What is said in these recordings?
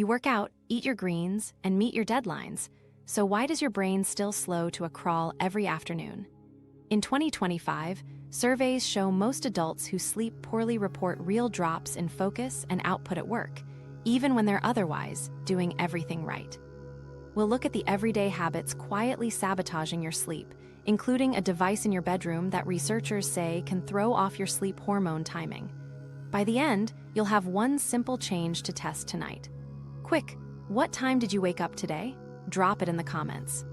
You work out, eat your greens, and meet your deadlines, so why does your brain still slow to a crawl every afternoon? In 2025, surveys show most adults who sleep poorly report real drops in focus and output at work, even when they're otherwise doing everything right. We'll look at the everyday habits quietly sabotaging your sleep, including a device in your bedroom that researchers say can throw off your sleep hormone timing. By the end, you'll have one simple change to test tonight. Quick, what time did you wake up today? Drop it in the comments.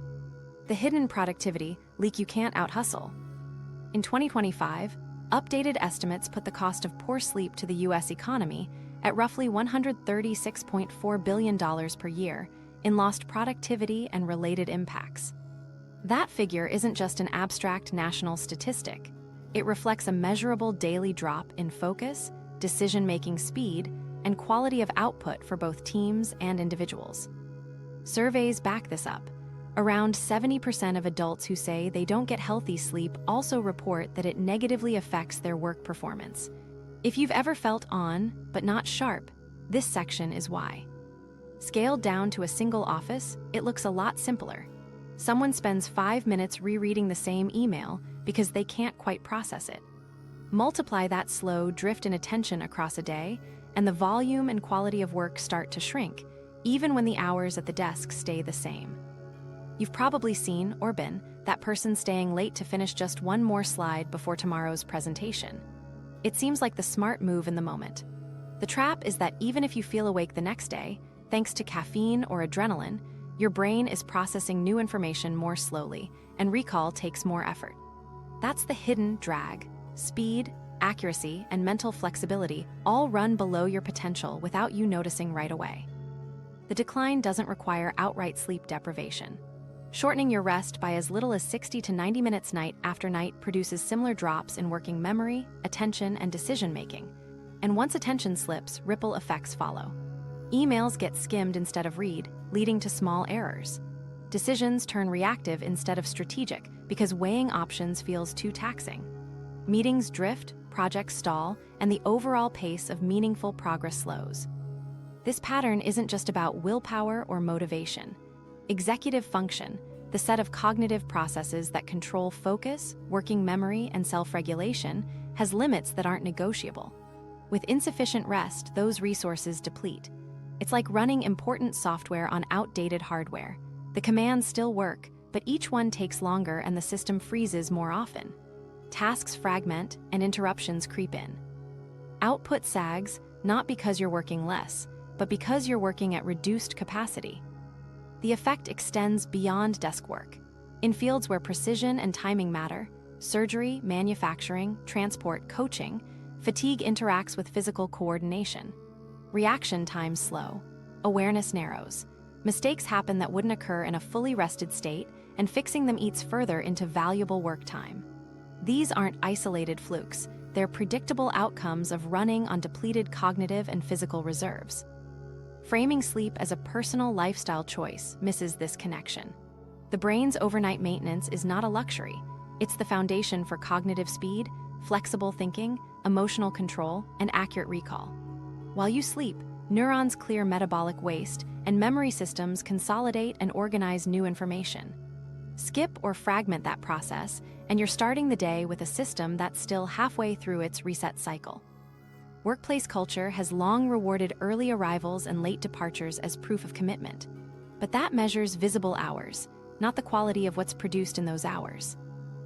The hidden productivity leak you can't out-hustle. In 2025, updated estimates put the cost of poor sleep to the U.S. economy at roughly $136.4 billion per year in lost productivity and related impacts. That figure isn't just an abstract national statistic. It reflects a measurable daily drop in focus, decision-making speed, and quality of output for both teams and individuals. Surveys back this up. Around 70% of adults who say they don't get healthy sleep also report that it negatively affects their work performance. If you've ever felt on, but not sharp, this section is why. Scaled down to a single office, it looks a lot simpler. Someone spends 5 minutes rereading the same email because they can't quite process it. Multiply that slow drift in attention across a day, and the volume and quality of work start to shrink, even when the hours at the desk stay the same. You've probably seen, or been, that person staying late to finish just one more slide before tomorrow's presentation. It seems like the smart move in the moment. The trap is that even if you feel awake the next day, thanks to caffeine or adrenaline, your brain is processing new information more slowly, and recall takes more effort. That's the hidden drag. Speed, accuracy, and mental flexibility all run below your potential without you noticing right away. The decline doesn't require outright sleep deprivation. Shortening your rest by as little as 60 to 90 minutes night after night produces similar drops in working memory, attention, and decision-making. And once attention slips, ripple effects follow. Emails get skimmed instead of read, leading to small errors. Decisions turn reactive instead of strategic because weighing options feels too taxing. Meetings drift, projects stall, and the overall pace of meaningful progress slows. This pattern isn't just about willpower or motivation. Executive function, the set of cognitive processes that control focus, working memory, and self-regulation, has limits that aren't negotiable. With insufficient rest, those resources deplete. It's like running important software on outdated hardware. The commands still work, but each one takes longer and the system freezes more often. Tasks fragment and interruptions creep in. Output sags, not because you're working less, but because you're working at reduced capacity. The effect extends beyond desk work. In fields where precision and timing matter, surgery, manufacturing, transport, coaching, fatigue interacts with physical coordination. Reaction times slow. Awareness narrows. Mistakes happen that wouldn't occur in a fully rested state, and fixing them eats further into valuable work time. These aren't isolated flukes. They're predictable outcomes of running on depleted cognitive and physical reserves. Framing sleep as a personal lifestyle choice misses this connection. The brain's overnight maintenance is not a luxury. It's the foundation for cognitive speed, flexible thinking, emotional control, and accurate recall. While you sleep, neurons clear metabolic waste, and memory systems consolidate and organize new information. Skip or fragment that process, and you're starting the day with a system that's still halfway through its reset cycle. Workplace culture has long rewarded early arrivals and late departures as proof of commitment. But that measures visible hours, not the quality of what's produced in those hours.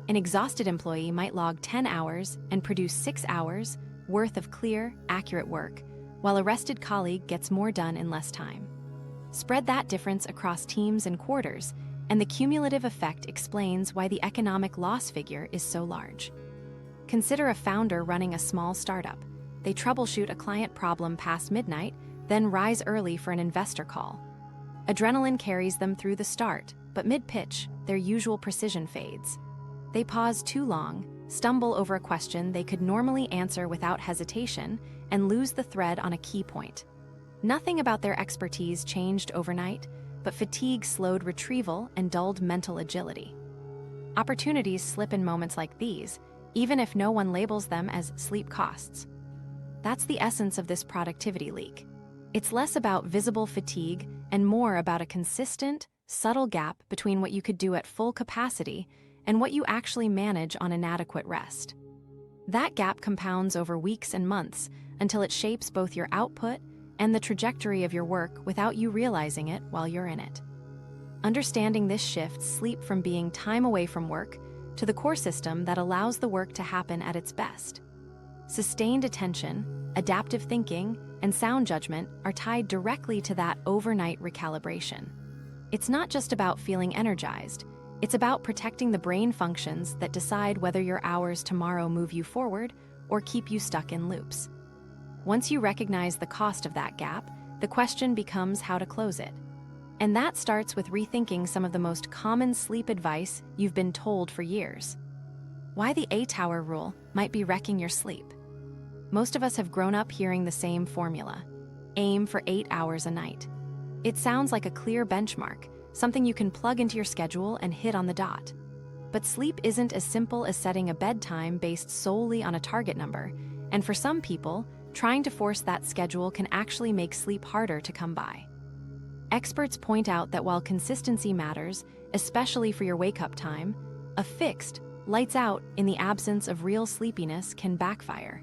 An exhausted employee might log 10 hours and produce 6 hours worth of clear, accurate work, while a rested colleague gets more done in less time. Spread that difference across teams and quarters, and the cumulative effect explains why the economic loss figure is so large. Consider a founder running a small startup. They troubleshoot a client problem past midnight, then rise early for an investor call. Adrenaline carries them through the start, but mid-pitch, their usual precision fades. They pause too long, stumble over a question they could normally answer without hesitation, and lose the thread on a key point. Nothing about their expertise changed overnight, but fatigue slowed retrieval and dulled mental agility. Opportunities slip in moments like these, even if no one labels them as sleep costs. That's the essence of this productivity leak. It's less about visible fatigue and more about a consistent, subtle gap between what you could do at full capacity and what you actually manage on inadequate rest. That gap compounds over weeks and months until it shapes both your output and the trajectory of your work without you realizing it while you're in it. Understanding this shifts sleep from being time away from work to the core system that allows the work to happen at its best. Sustained attention, adaptive thinking, and sound judgment are tied directly to that overnight recalibration. It's not just about feeling energized, it's about protecting the brain functions that decide whether your hours tomorrow move you forward or keep you stuck in loops. Once you recognize the cost of that gap, the question becomes how to close it. And that starts with rethinking some of the most common sleep advice you've been told for years. Why the 8-hour rule might be wrecking your sleep. Most of us have grown up hearing the same formula: aim for 8 hours a night. It sounds like a clear benchmark, something you can plug into your schedule and hit on the dot. But sleep isn't as simple as setting a bedtime based solely on a target number, and for some people, trying to force that schedule can actually make sleep harder to come by. Experts point out that while consistency matters, especially for your wake-up time, a fixed, lights out in the absence of real sleepiness can backfire.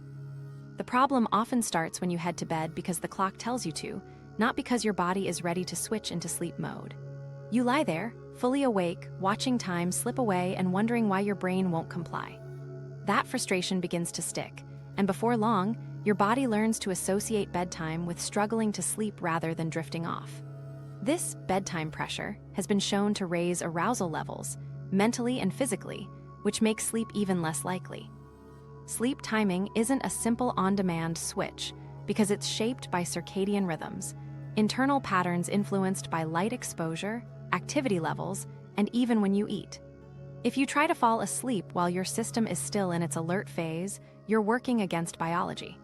The problem often starts when you head to bed because the clock tells you to, not because your body is ready to switch into sleep mode. You lie there, fully awake, watching time slip away and wondering why your brain won't comply. That frustration begins to stick, and before long, your body learns to associate bedtime with struggling to sleep rather than drifting off. This bedtime pressure has been shown to raise arousal levels, mentally and physically, which makes sleep even less likely. Sleep timing isn't a simple on-demand switch because it's shaped by circadian rhythms, internal patterns influenced by light exposure, activity levels, and even when you eat. If you try to fall asleep while your system is still in its alert phase, you're working against biology.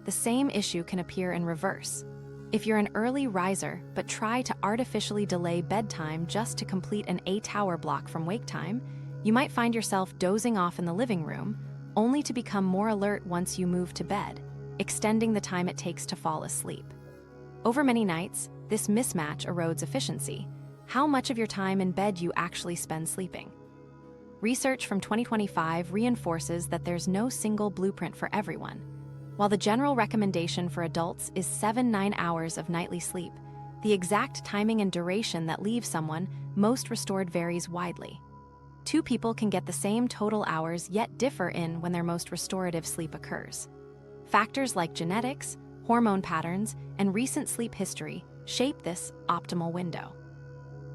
The same issue can appear in reverse. If you're an early riser but try to artificially delay bedtime just to complete an 8-hour block from wake time, you might find yourself dozing off in the living room, only to become more alert once you move to bed, extending the time it takes to fall asleep. Over many nights, this mismatch erodes efficiency, how much of your time in bed you actually spend sleeping. Research from 2025 reinforces that there's no single blueprint for everyone. While the general recommendation for adults is 7-9 hours of nightly sleep, the exact timing and duration that leaves someone most restored varies widely. Two people can get the same total hours yet differ in when their most restorative sleep occurs. Factors like genetics, hormone patterns, and recent sleep history shape this optimal window.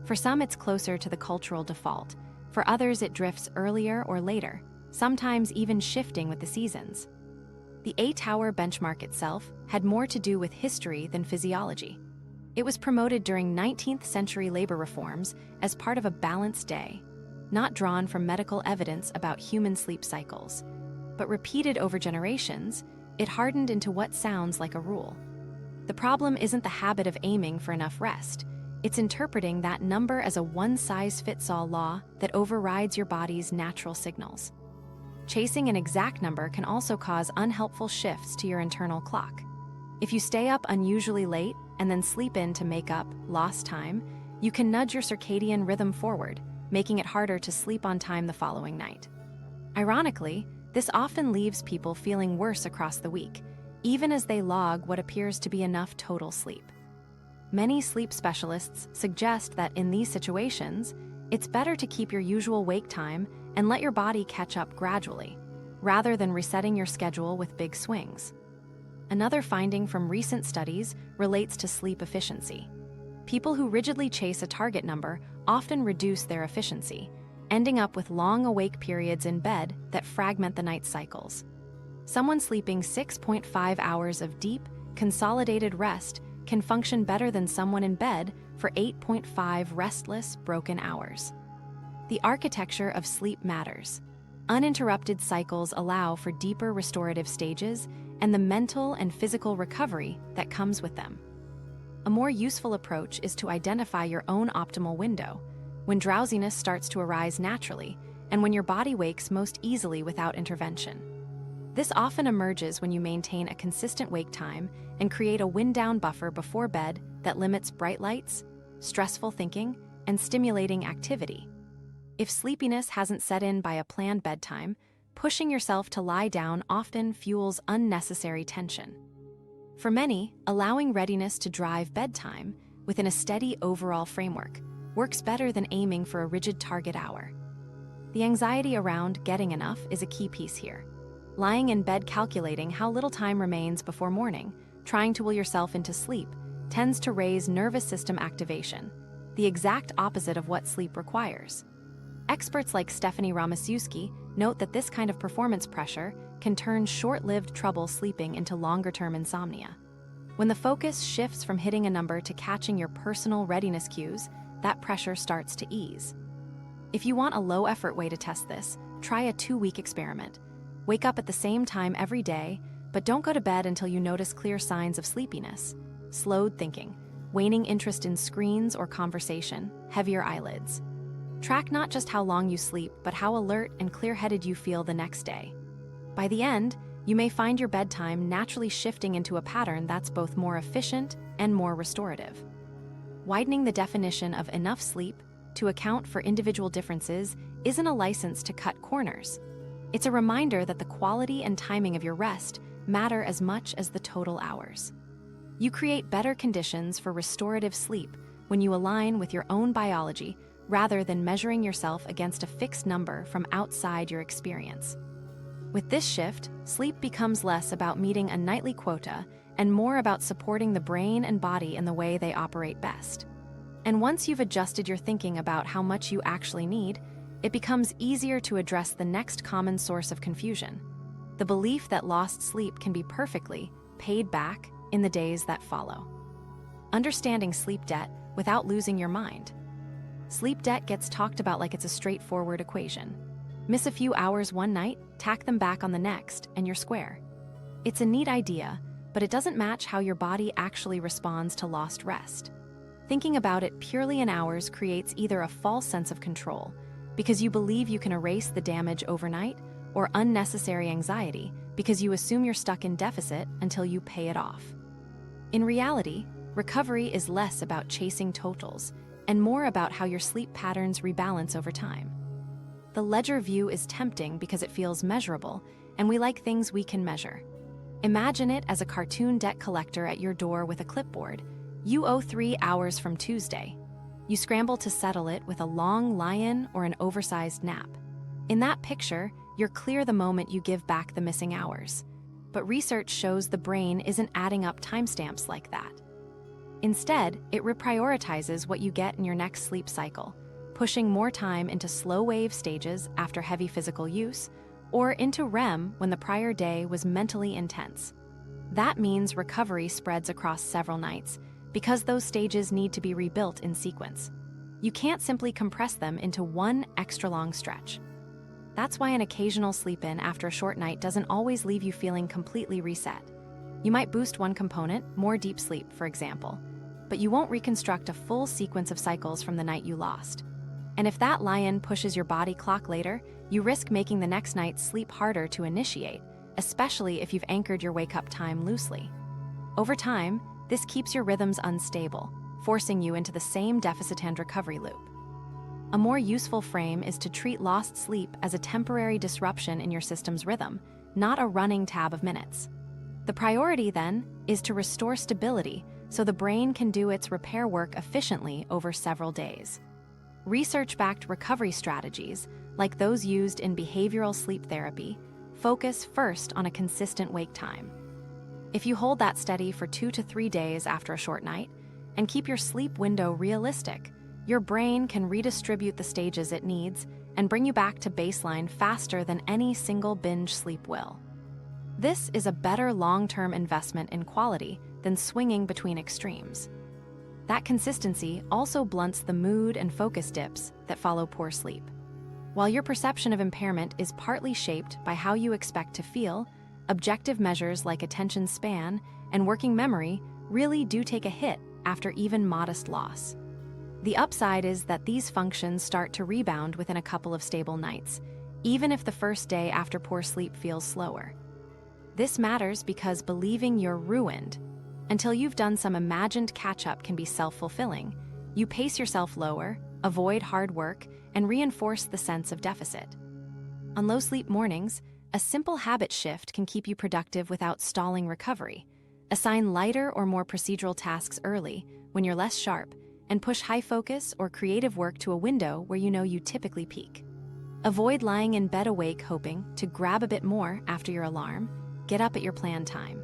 For some, it's closer to the cultural default. For others, it drifts earlier or later, sometimes even shifting with the seasons. The 8-hour benchmark itself had more to do with history than physiology. It was promoted during 19th century labor reforms as part of a balanced day, not drawn from medical evidence about human sleep cycles. But repeated over generations, it hardened into what sounds like a rule. The problem isn't the habit of aiming for enough rest. It's interpreting that number as a one-size-fits-all law that overrides your body's natural signals. Chasing an exact number can also cause unhelpful shifts to your internal clock. If you stay up unusually late and then sleep in to make up lost time, you can nudge your circadian rhythm forward, making it harder to sleep on time the following night. Ironically, this often leaves people feeling worse across the week, even as they log what appears to be enough total sleep. Many sleep specialists suggest that in these situations, it's better to keep your usual wake time and let your body catch up gradually, rather than resetting your schedule with big swings. Another finding from recent studies relates to sleep efficiency. People who rigidly chase a target number often reduce their efficiency, ending up with long awake periods in bed that fragment the night cycles. Someone sleeping 6.5 hours of deep, consolidated rest can function better than someone in bed for 8.5 restless, broken hours. The architecture of sleep matters. Uninterrupted cycles allow for deeper restorative stages and the mental and physical recovery that comes with them. A more useful approach is to identify your own optimal window, when drowsiness starts to arise naturally and when your body wakes most easily without intervention. This often emerges when you maintain a consistent wake time and create a wind-down buffer before bed that limits bright lights, stressful thinking, and stimulating activity. If sleepiness hasn't set in by a planned bedtime, pushing yourself to lie down often fuels unnecessary tension. For many, allowing readiness to drive bedtime within a steady overall framework works better than aiming for a rigid target hour. The anxiety around getting enough is a key piece here. Lying in bed calculating how little time remains before morning, trying to will yourself into sleep, tends to raise nervous system activation, the exact opposite of what sleep requires. Experts like Stephanie Ramasiewski note that this kind of performance pressure can turn short-lived trouble sleeping into longer-term insomnia. When the focus shifts from hitting a number to catching your personal readiness cues, that pressure starts to ease. If you want a low-effort way to test this, try a 2-week experiment. Wake up at the same time every day, but don't go to bed until you notice clear signs of sleepiness, slowed thinking, waning interest in screens or conversation, heavier eyelids. Track not just how long you sleep, but how alert and clear-headed you feel the next day. By the end, you may find your bedtime naturally shifting into a pattern that's both more efficient and more restorative. Widening the definition of enough sleep to account for individual differences isn't a license to cut corners. It's a reminder that the quality and timing of your rest matter as much as the total hours. You create better conditions for restorative sleep when you align with your own biology rather than measuring yourself against a fixed number from outside your experience. With this shift, sleep becomes less about meeting a nightly quota and more about supporting the brain and body in the way they operate best. And once you've adjusted your thinking about how much you actually need, it becomes easier to address the next common source of confusion: the belief that lost sleep can be perfectly paid back in the days that follow. Understanding sleep debt without losing your mind. Sleep debt gets talked about like it's a straightforward equation. Miss a few hours one night, tack them back on the next, and you're square. It's a neat idea, but it doesn't match how your body actually responds to lost rest. Thinking about it purely in hours creates either a false sense of control, because you believe you can erase the damage overnight, or unnecessary anxiety, because you assume you're stuck in deficit until you pay it off. In reality, recovery is less about chasing totals, and more about how your sleep patterns rebalance over time. The ledger view is tempting because it feels measurable, and we like things we can measure. Imagine it as a cartoon debt collector at your door with a clipboard. You owe 3 hours from Tuesday. You scramble to settle it with a long lie-in or an oversized nap. In that picture, you're clear the moment you give back the missing hours. But research shows the brain isn't adding up timestamps like that. Instead, it reprioritizes what you get in your next sleep cycle, pushing more time into slow-wave stages after heavy physical use, or into REM when the prior day was mentally intense. That means recovery spreads across several nights, because those stages need to be rebuilt in sequence. You can't simply compress them into one extra-long stretch. That's why an occasional sleep-in after a short night doesn't always leave you feeling completely reset. You might boost one component, more deep sleep, for example, but you won't reconstruct a full sequence of cycles from the night you lost. And if that lie-in pushes your body clock later, you risk making the next night's sleep harder to initiate, especially if you've anchored your wake-up time loosely. Over time, this keeps your rhythms unstable, forcing you into the same deficit and recovery loop. A more useful frame is to treat lost sleep as a temporary disruption in your system's rhythm, not a running tab of minutes. The priority, then, is to restore stability so the brain can do its repair work efficiently over several days. Research-backed recovery strategies, like those used in behavioral sleep therapy, focus first on a consistent wake time. If you hold that steady for 2 to 3 days after a short night, and keep your sleep window realistic, your brain can redistribute the stages it needs and bring you back to baseline faster than any single binge sleep will. This is a better long-term investment in quality than swinging between extremes. That consistency also blunts the mood and focus dips that follow poor sleep. While your perception of impairment is partly shaped by how you expect to feel, objective measures like attention span and working memory really do take a hit after even modest loss. The upside is that these functions start to rebound within a couple of stable nights, even if the first day after poor sleep feels slower. This matters because believing you're ruined until you've done some imagined catch-up can be self-fulfilling. You pace yourself lower, avoid hard work, and reinforce the sense of deficit. On low sleep mornings, a simple habit shift can keep you productive without stalling recovery. Assign lighter or more procedural tasks early when you're less sharp, and push high focus or creative work to a window where you know you typically peak. Avoid lying in bed awake hoping to grab a bit more after your alarm. Get up at your planned time.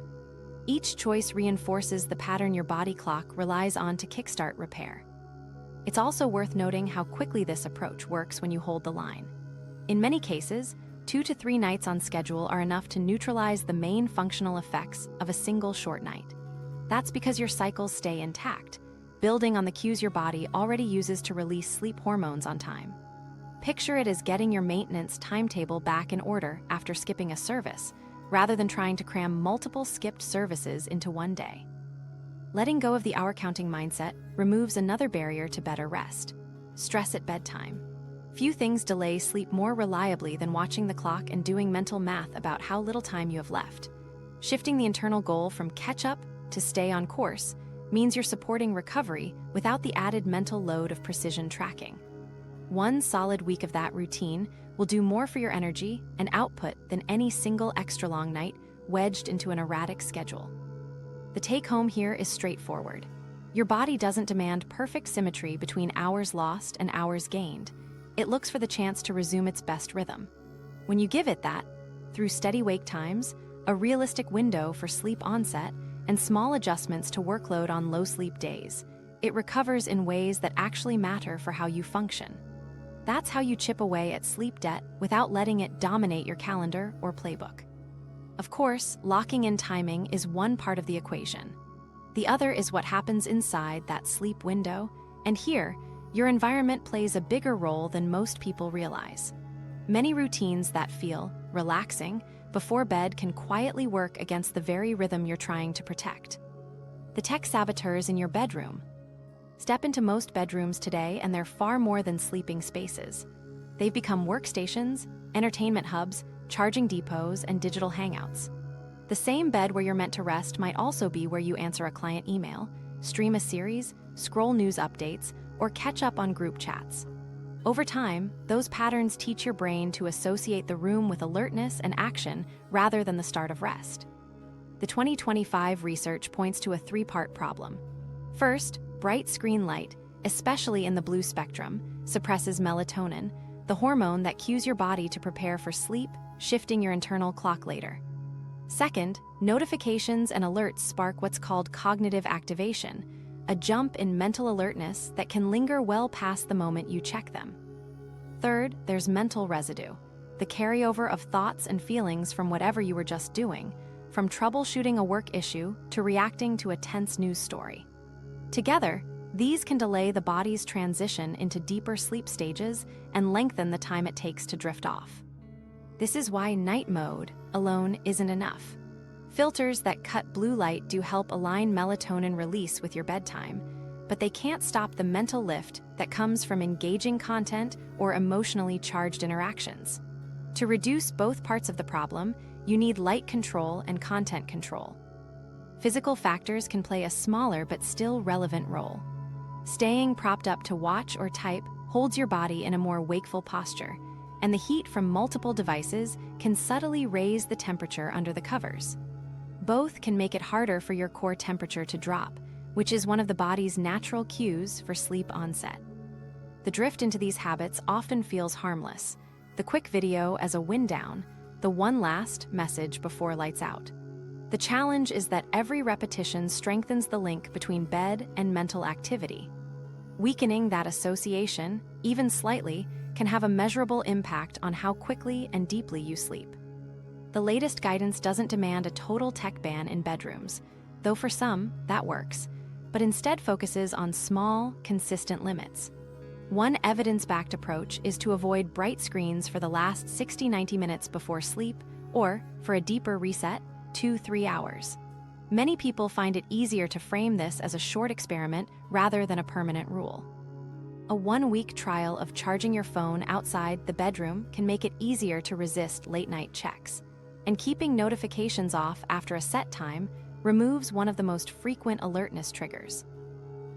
Each choice reinforces the pattern your body clock relies on to kickstart repair. It's also worth noting how quickly this approach works when you hold the line. In many cases, 2 to 3 nights on schedule are enough to neutralize the main functional effects of a single short night. That's because your cycles stay intact, building on the cues your body already uses to release sleep hormones on time. Picture it as getting your maintenance timetable back in order after skipping a service, rather than trying to cram multiple skipped services into one day. Letting go of the hour-counting mindset removes another barrier to better rest: stress at bedtime. Few things delay sleep more reliably than watching the clock and doing mental math about how little time you have left. Shifting the internal goal from catch up to stay on course means you're supporting recovery without the added mental load of precision tracking. One solid week of that routine will do more for your energy and output than any single extra long night wedged into an erratic schedule. The take-home here is straightforward. Your body doesn't demand perfect symmetry between hours lost and hours gained. It looks for the chance to resume its best rhythm. When you give it that, through steady wake times, a realistic window for sleep onset, and small adjustments to workload on low sleep days, it recovers in ways that actually matter for how you function. That's how you chip away at sleep debt without letting it dominate your calendar or playbook. Of course, locking in timing is one part of the equation. The other is what happens inside that sleep window, and here, your environment plays a bigger role than most people realize. Many routines that feel relaxing before bed can quietly work against the very rhythm you're trying to protect. The tech saboteurs in your bedroom. Step into most bedrooms today and they're far more than sleeping spaces. They've become workstations, entertainment hubs, charging depots, and digital hangouts. The same bed where you're meant to rest might also be where you answer a client email, stream a series, scroll news updates, or catch up on group chats. Over time, those patterns teach your brain to associate the room with alertness and action rather than the start of rest. The 2025 research points to a 3-part problem. First, bright screen light, especially in the blue spectrum, suppresses melatonin, the hormone that cues your body to prepare for sleep, shifting your internal clock later. Second, notifications and alerts spark what's called cognitive activation, a jump in mental alertness that can linger well past the moment you check them. Third, there's mental residue, the carryover of thoughts and feelings from whatever you were just doing, from troubleshooting a work issue to reacting to a tense news story. Together, these can delay the body's transition into deeper sleep stages and lengthen the time it takes to drift off. This is why night mode alone isn't enough. Filters that cut blue light do help align melatonin release with your bedtime, but they can't stop the mental lift that comes from engaging content or emotionally charged interactions. To reduce both parts of the problem, you need light control and content control. Physical factors can play a smaller but still relevant role. Staying propped up to watch or type holds your body in a more wakeful posture, and the heat from multiple devices can subtly raise the temperature under the covers. Both can make it harder for your core temperature to drop, which is one of the body's natural cues for sleep onset. The drift into these habits often feels harmless. The quick video as a wind down, the one last message before lights out. The challenge is that every repetition strengthens the link between bed and mental activity. Weakening that association, even slightly, can have a measurable impact on how quickly and deeply you sleep. The latest guidance doesn't demand a total tech ban in bedrooms, though for some, that works, but instead focuses on small, consistent limits. One evidence-backed approach is to avoid bright screens for the last 60-90 minutes before sleep, or, for a deeper reset, 2-3 hours. Many people find it easier to frame this as a short experiment rather than a permanent rule. A 1-week trial of charging your phone outside the bedroom can make it easier to resist late-night checks. and keeping notifications off after a set time removes one of the most frequent alertness triggers.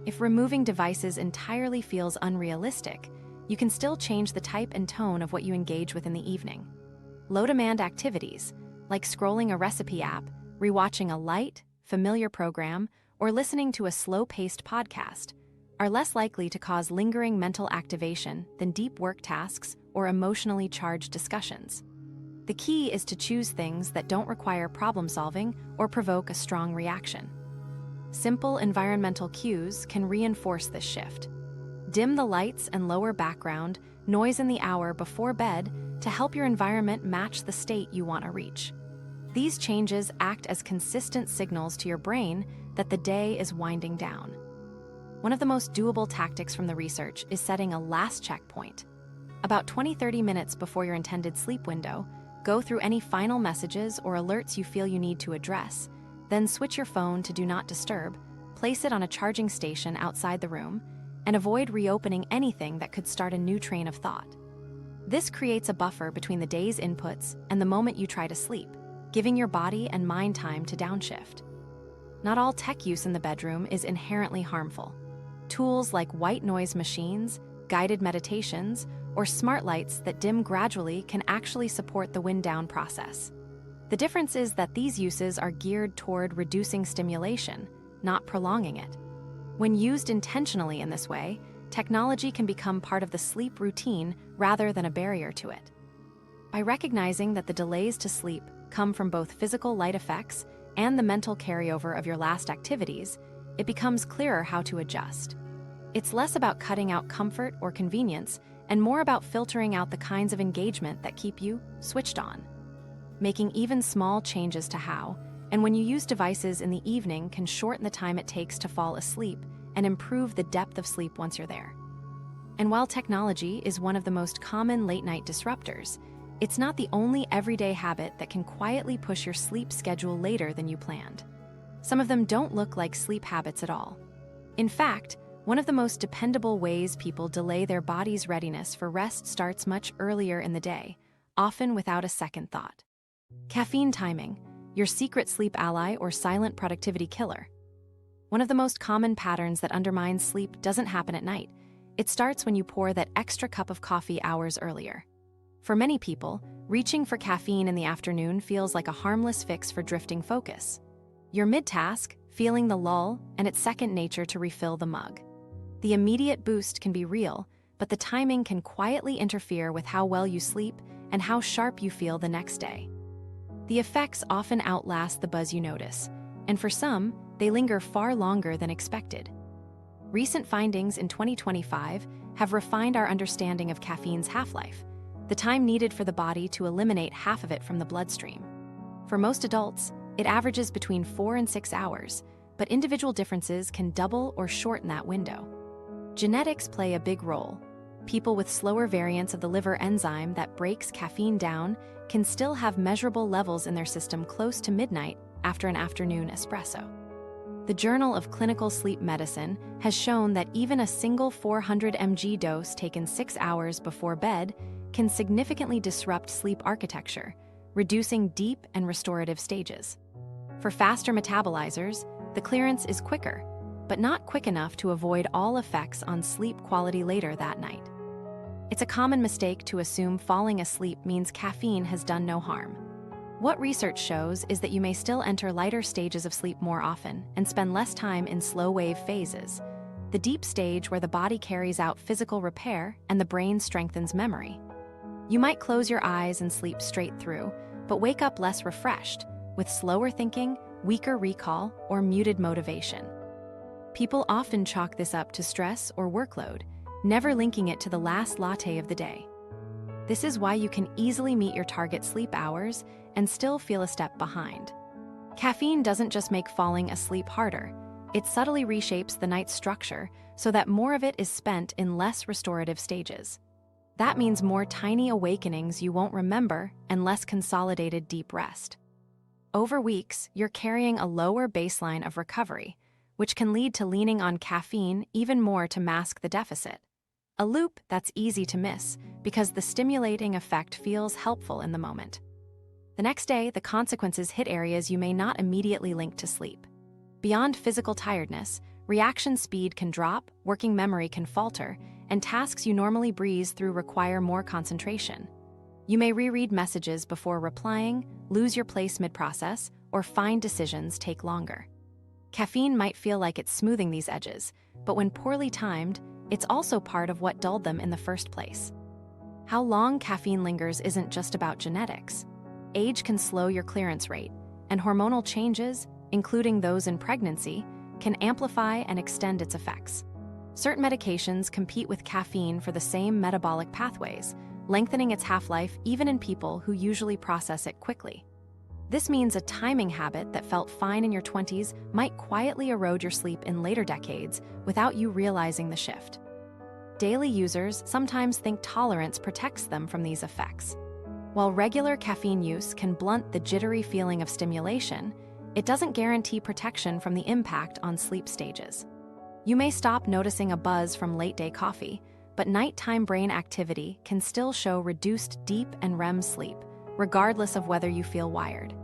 If removing devices entirely feels unrealistic, you can still change the type and tone of what you engage with in the evening. Low-demand activities, like scrolling a recipe app, rewatching a light, familiar program, or listening to a slow-paced podcast, are less likely to cause lingering mental activation than deep work tasks or emotionally charged discussions. The key is to choose things that don't require problem-solving or provoke a strong reaction. Simple environmental cues can reinforce this shift. Dim the lights and lower background noise in the hour before bed to help your environment match the state you want to reach. These changes act as consistent signals to your brain that the day is winding down. One of the most doable tactics from the research is setting a last checkpoint. About 20-30 minutes before your intended sleep window, go through any final messages or alerts you feel you need to address, then switch your phone to Do Not Disturb, place it on a charging station outside the room, and avoid reopening anything that could start a new train of thought. This creates a buffer between the day's inputs and the moment you try to sleep, giving your body and mind time to downshift. Not all tech use in the bedroom is inherently harmful. Tools like white noise machines, guided meditations, or smart lights that dim gradually can actually support the wind-down process. The difference is that these uses are geared toward reducing stimulation, not prolonging it. When used intentionally in this way, technology can become part of the sleep routine rather than a barrier to it. By recognizing that the delays to sleep come from both physical light effects and the mental carryover of your last activities, it becomes clearer how to adjust. It's less about cutting out comfort or convenience and more about filtering out the kinds of engagement that keep you switched on. Making even small changes to how and when you use devices in the evening can shorten the time it takes to fall asleep and improve the depth of sleep once you're there. And while technology is one of the most common late-night disruptors, it's not the only everyday habit that can quietly push your sleep schedule later than you planned. Some of them don't look like sleep habits at all. In fact, one of the most dependable ways people delay their body's readiness for rest starts much earlier in the day, often without a second thought. Caffeine timing, your secret sleep ally or silent productivity killer. One of the most common patterns that undermines sleep doesn't happen at night. It starts when you pour that extra cup of coffee hours earlier. For many people, reaching for caffeine in the afternoon feels like a harmless fix for drifting focus. You're mid-task, feeling the lull, and it's second nature to refill the mug. The immediate boost can be real, but the timing can quietly interfere with how well you sleep and how sharp you feel the next day. The effects often outlast the buzz you notice, and for some, they linger far longer than expected. Recent findings in 2025 have refined our understanding of caffeine's half-life, the time needed for the body to eliminate half of it from the bloodstream. For most adults, it averages between 4 and 6 hours, but individual differences can double or shorten that window. Genetics play a big role. People with slower variants of the liver enzyme that breaks caffeine down can still have measurable levels in their system close to midnight after an afternoon espresso. The Journal of Clinical Sleep Medicine has shown that even a single 400 mg dose taken 6 hours before bed can significantly disrupt sleep architecture, reducing deep and restorative stages. For faster metabolizers, the clearance is quicker, but not quick enough to avoid all effects on sleep quality later that night. It's a common mistake to assume falling asleep means caffeine has done no harm. What research shows is that you may still enter lighter stages of sleep more often and spend less time in slow-wave phases, the deep stage where the body carries out physical repair and the brain strengthens memory. You might close your eyes and sleep straight through, but wake up less refreshed, with slower thinking, weaker recall, or muted motivation. People often chalk this up to stress or workload, never linking it to the last latte of the day. This is why you can easily meet your target sleep hours and still feel a step behind. Caffeine doesn't just make falling asleep harder, it subtly reshapes the night's structure so that more of it is spent in less restorative stages. That means more tiny awakenings you won't remember and less consolidated deep rest. Over weeks, you're carrying a lower baseline of recovery, which can lead to leaning on caffeine even more to mask the deficit. A loop that's easy to miss because the stimulating effect feels helpful in the moment. The next day, the consequences hit areas you may not immediately link to sleep. Beyond physical tiredness, reaction speed can drop, working memory can falter, and tasks you normally breeze through require more concentration. You may reread messages before replying, lose your place mid-process, or find decisions take longer. Caffeine might feel like it's smoothing these edges, but when poorly timed, it's also part of what dulled them in the first place. How long caffeine lingers isn't just about genetics. Age can slow your clearance rate, and hormonal changes, including those in pregnancy, can amplify and extend its effects. Certain medications compete with caffeine for the same metabolic pathways, lengthening its half-life even in people who usually process it quickly. This means a timing habit that felt fine in your 20s might quietly erode your sleep in later decades without you realizing the shift. Daily users sometimes think tolerance protects them from these effects. While regular caffeine use can blunt the jittery feeling of stimulation, it doesn't guarantee protection from the impact on sleep stages. You may stop noticing a buzz from late-day coffee, but nighttime brain activity can still show reduced deep and REM sleep, regardless of whether you feel wired.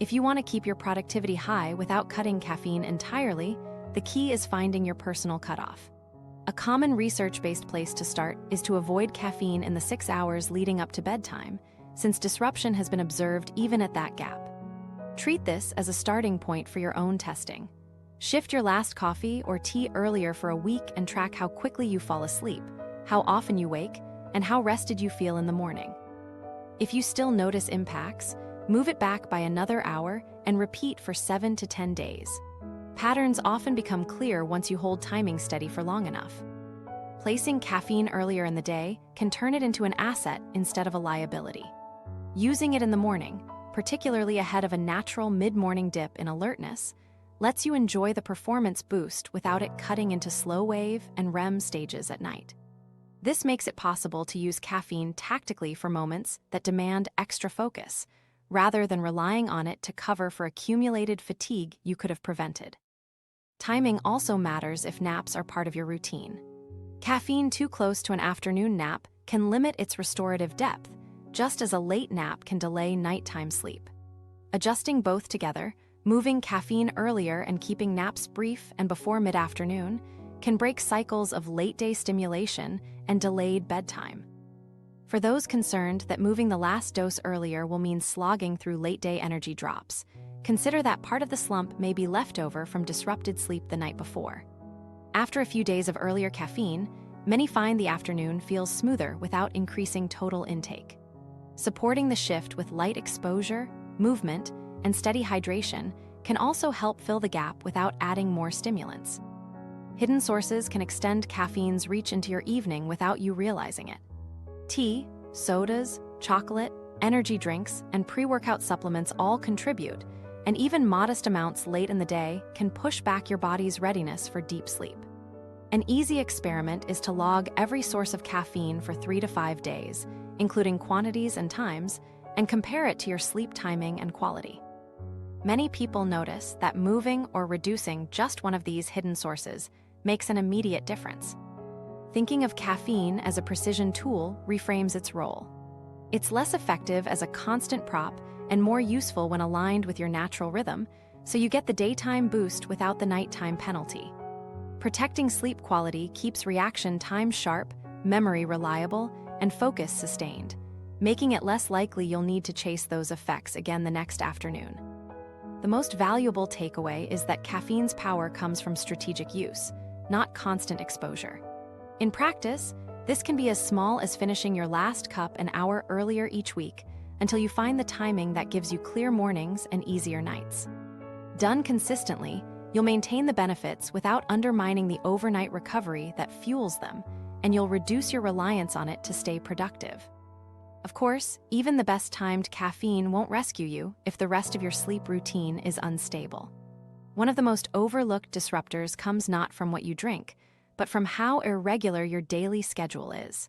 If you want to keep your productivity high without cutting caffeine entirely, the key is finding your personal cutoff. A common research-based place to start is to avoid caffeine in the 6 hours leading up to bedtime, since disruption has been observed even at that gap. Treat this as a starting point for your own testing. Shift your last coffee or tea earlier for a week and track how quickly you fall asleep, how often you wake, and how rested you feel in the morning. If you still notice impacts, move it back by another hour and repeat for 7 to 10 days. Patterns often become clear once you hold timing steady for long enough. Placing caffeine earlier in the day can turn it into an asset instead of a liability. Using it in the morning, particularly ahead of a natural mid-morning dip in alertness, lets you enjoy the performance boost without it cutting into slow wave and REM stages at night. This makes it possible to use caffeine tactically for moments that demand extra focus, rather than relying on it to cover for accumulated fatigue you could have prevented. Timing also matters if naps are part of your routine. Caffeine too close to an afternoon nap can limit its restorative depth, just as a late nap can delay nighttime sleep. Adjusting both together, moving caffeine earlier and keeping naps brief and before mid-afternoon, can break cycles of late-day stimulation and delayed bedtime. For those concerned that moving the last dose earlier will mean slogging through late-day energy drops, consider that part of the slump may be leftover from disrupted sleep the night before. After a few days of earlier caffeine, many find the afternoon feels smoother without increasing total intake. Supporting the shift with light exposure, movement, and steady hydration can also help fill the gap without adding more stimulants. Hidden sources can extend caffeine's reach into your evening without you realizing it. Tea, sodas, chocolate, energy drinks, and pre-workout supplements all contribute, and even modest amounts late in the day can push back your body's readiness for deep sleep. An easy experiment is to log every source of caffeine for 3 to 5 days, including quantities and times, and compare it to your sleep timing and quality. Many people notice that moving or reducing just one of these hidden sources makes an immediate difference. Thinking of caffeine as a precision tool reframes its role. It's less effective as a constant prop and more useful when aligned with your natural rhythm, so you get the daytime boost without the nighttime penalty. Protecting sleep quality keeps reaction time sharp, memory reliable, and focus sustained, making it less likely you'll need to chase those effects again the next afternoon. The most valuable takeaway is that caffeine's power comes from strategic use, not constant exposure. In practice, this can be as small as finishing your last cup an hour earlier each week until you find the timing that gives you clear mornings and easier nights. Done consistently, you'll maintain the benefits without undermining the overnight recovery that fuels them, and you'll reduce your reliance on it to stay productive. Of course, even the best-timed caffeine won't rescue you if the rest of your sleep routine is unstable. One of the most overlooked disruptors comes not from what you drink, but from how irregular your daily schedule is.